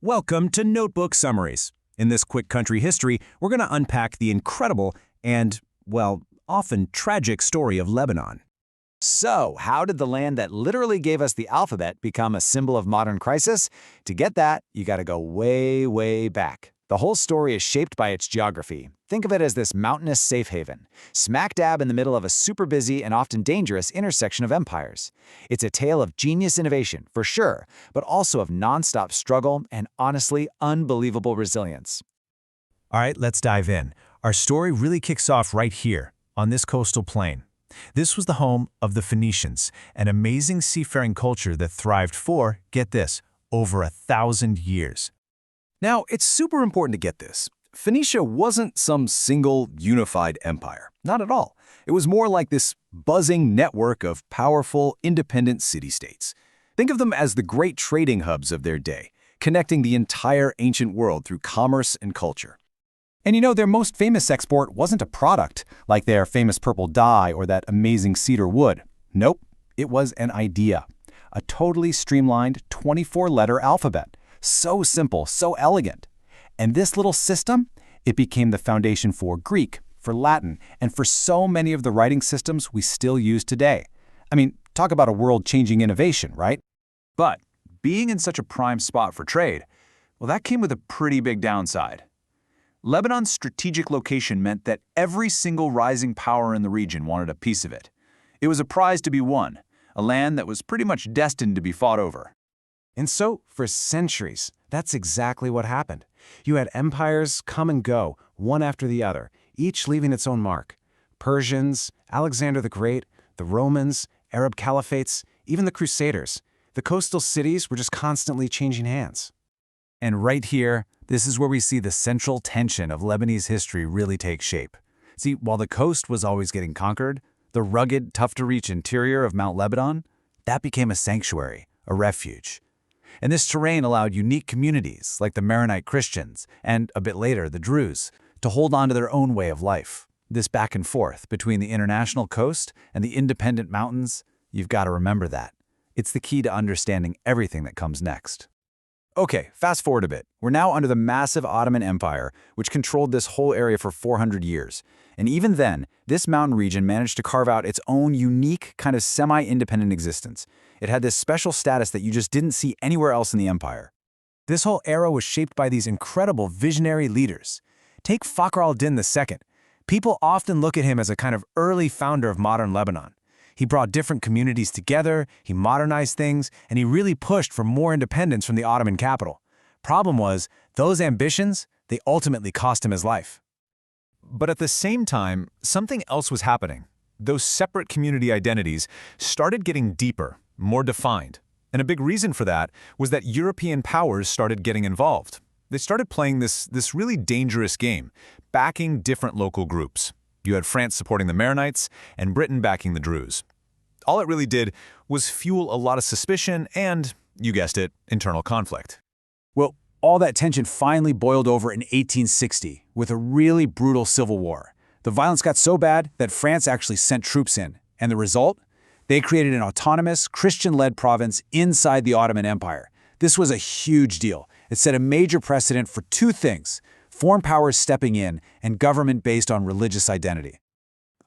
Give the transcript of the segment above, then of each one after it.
Welcome to Notebook Summaries. In this quick country history, we're going to unpack the incredible and, well, often tragic story of Lebanon. So, how did the land that literally gave us the alphabet become a symbol of modern crisis? To get that, you gotta go way, way back. The whole story is shaped by its geography. Think of it as this mountainous safe haven, smack dab in the middle of a super busy and often dangerous intersection of empires. It's a tale of genius innovation, for sure, but also of nonstop struggle and honestly unbelievable resilience. All right, let's dive in. Our story really kicks off right here, on this coastal plain. This was the home of the Phoenicians, an amazing seafaring culture that thrived for, get this, over 1,000 years. Now, it's super important to get this. Phoenicia wasn't some single, unified empire. Not at all. It was more like this buzzing network of powerful, independent city-states. Think of them as the great trading hubs of their day, connecting the entire ancient world through commerce and culture. And you know, their most famous export wasn't a product, like their famous purple dye or that amazing cedar wood. Nope, it was an idea. A totally streamlined 24-letter alphabet. So simple, so elegant. And this little system, it became the foundation for Greek, for Latin, and for so many of the writing systems we still use today. I mean, talk about a world-changing innovation, right? But being in such a prime spot for trade, well, that came with a pretty big downside. Lebanon's strategic location meant that every single rising power in the region wanted a piece of it. It was a prize to be won, a land that was pretty much destined to be fought over. And so, for centuries, that's exactly what happened. You had empires come and go, one after the other, each leaving its own mark. Persians, Alexander the Great, the Romans, Arab caliphates, even the Crusaders. The coastal cities were just constantly changing hands. And right here, this is where we see the central tension of Lebanese history really take shape. See, while the coast was always getting conquered, the rugged, tough-to-reach interior of Mount Lebanon, that became a sanctuary, a refuge. And this terrain allowed unique communities, like the Maronite Christians, and a bit later, the Druze, to hold on to their own way of life. This back and forth between the international coast and the independent mountains, you've got to remember that. It's the key to understanding everything that comes next. Okay, fast forward a bit. We're now under the massive Ottoman Empire, which controlled this whole area for 400 years. And even then, this mountain region managed to carve out its own unique, kind of semi-independent existence. It had this special status that you just didn't see anywhere else in the empire. This whole era was shaped by these incredible visionary leaders. Take Fakhr al-Din II. People often look at him as a kind of early founder of modern Lebanon. He brought different communities together, he modernized things, and he really pushed for more independence from the Ottoman capital. Problem was, those ambitions, they ultimately cost him his life. But at the same time, something else was happening. Those separate community identities started getting deeper, more defined. And a big reason for that was that European powers started getting involved. They started playing this really dangerous game, backing different local groups. You had France supporting the Maronites and Britain backing the Druze. All it really did was fuel a lot of suspicion and, you guessed it, internal conflict. Well, all that tension finally boiled over in 1860 with a really brutal civil war. The violence got so bad that France actually sent troops in. And the result? They created an autonomous, Christian-led province inside the Ottoman Empire. This was a huge deal. It set a major precedent for two things: foreign powers stepping in, and government based on religious identity.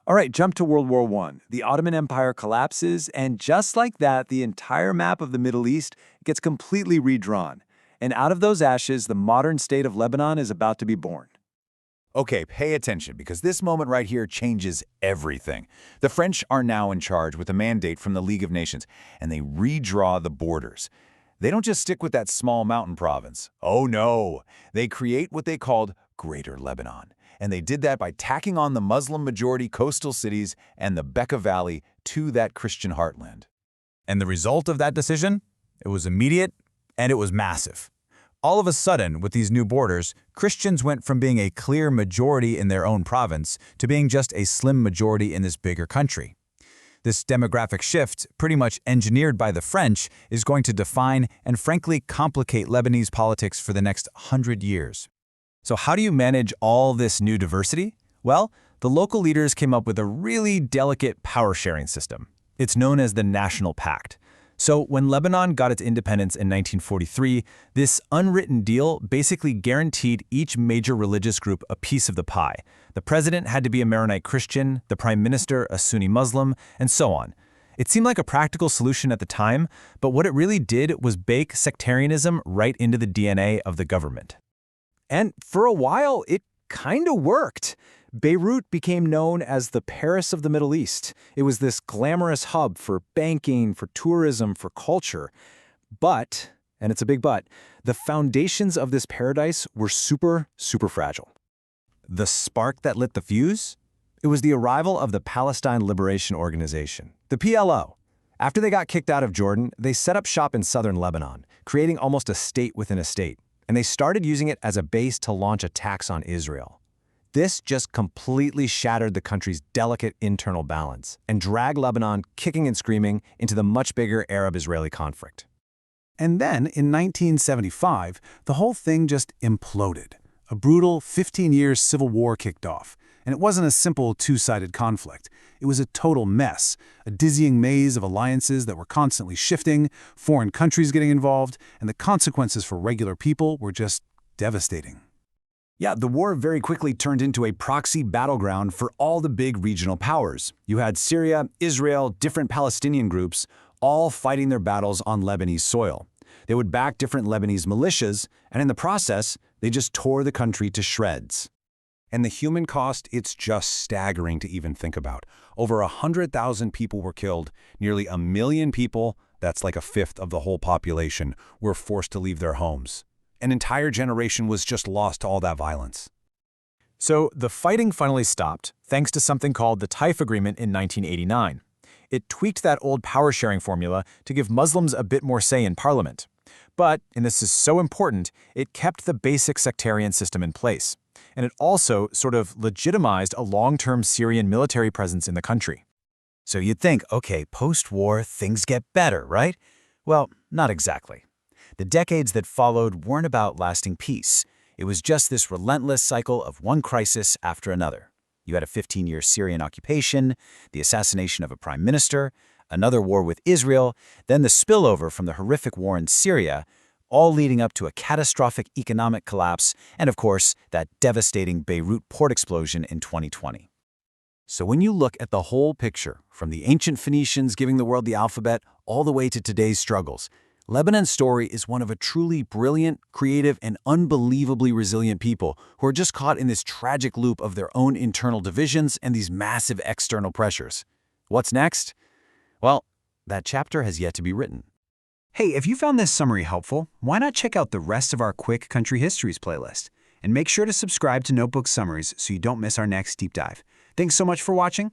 All right, jump to World War I. The Ottoman Empire collapses, and just like that, the entire map of the Middle East gets completely redrawn. And out of those ashes, the modern state of Lebanon is about to be born. Okay, pay attention, because this moment right here changes everything. The French are now in charge with a mandate from the League of Nations, and they redraw the borders. They don't just stick with that small mountain province. Oh no, they create what they called Greater Lebanon. And they did that by tacking on the Muslim-majority coastal cities and the Bekaa Valley to that Christian heartland. And the result of that decision? It was immediate, and it was massive. All of a sudden, with these new borders, Christians went from being a clear majority in their own province to being just a slim majority in this bigger country. This demographic shift, pretty much engineered by the French, is going to define and frankly complicate Lebanese politics for the next 100 years. So how do you manage all this new diversity? Well, the local leaders came up with a really delicate power-sharing system. It's known as the National Pact. So when Lebanon got its independence in 1943, this unwritten deal basically guaranteed each major religious group a piece of the pie. The president had to be a Maronite Christian, the prime minister a Sunni Muslim, and so on. It seemed like a practical solution at the time, but what it really did was bake sectarianism right into the DNA of the government. And for a while, it kind of worked. Beirut became known as the Paris of the Middle East. It was this glamorous hub for banking, for tourism, for culture. But, and it's a big but, the foundations of this paradise were super, super fragile. The spark that lit the fuse? It was the arrival of the Palestine Liberation Organization, the PLO. After they got kicked out of Jordan, they set up shop in southern Lebanon, creating almost a state within a state, and they started using it as a base to launch attacks on Israel. This just completely shattered the country's delicate internal balance and dragged Lebanon kicking and screaming into the much bigger Arab-Israeli conflict. And then, in 1975, the whole thing just imploded. A brutal 15-year civil war kicked off. And it wasn't a simple two-sided conflict. It was a total mess, a dizzying maze of alliances that were constantly shifting, foreign countries getting involved, and the consequences for regular people were just devastating. Yeah, the war very quickly turned into a proxy battleground for all the big regional powers. You had Syria, Israel, different Palestinian groups, all fighting their battles on Lebanese soil. They would back different Lebanese militias, and in the process, they just tore the country to shreds. And the human cost, it's just staggering to even think about. Over 100,000 people were killed. Nearly 1 million people, that's like a fifth of the whole population, were forced to leave their homes. An entire generation was just lost to all that violence. So the fighting finally stopped, thanks to something called the Taif Agreement in 1989. It tweaked that old power-sharing formula to give Muslims a bit more say in parliament. But, and this is so important, it kept the basic sectarian system in place. And it also sort of legitimized a long-term Syrian military presence in the country. So you'd think, okay, post-war, things get better, right? Well, not exactly. The decades that followed weren't about lasting peace. It was just this relentless cycle of one crisis after another. You had a 15-year Syrian occupation, the assassination of a prime minister, another war with Israel, then the spillover from the horrific war in Syria, all leading up to a catastrophic economic collapse, and of course, that devastating Beirut port explosion in 2020. So when you look at the whole picture, from the ancient Phoenicians giving the world the alphabet all the way to today's struggles, Lebanon's story is one of a truly brilliant, creative, and unbelievably resilient people who are just caught in this tragic loop of their own internal divisions and these massive external pressures. What's next? Well, that chapter has yet to be written. Hey, if you found this summary helpful, why not check out the rest of our Quick Country Histories playlist? And make sure to subscribe to Notebook Summaries so you don't miss our next deep dive. Thanks so much for watching.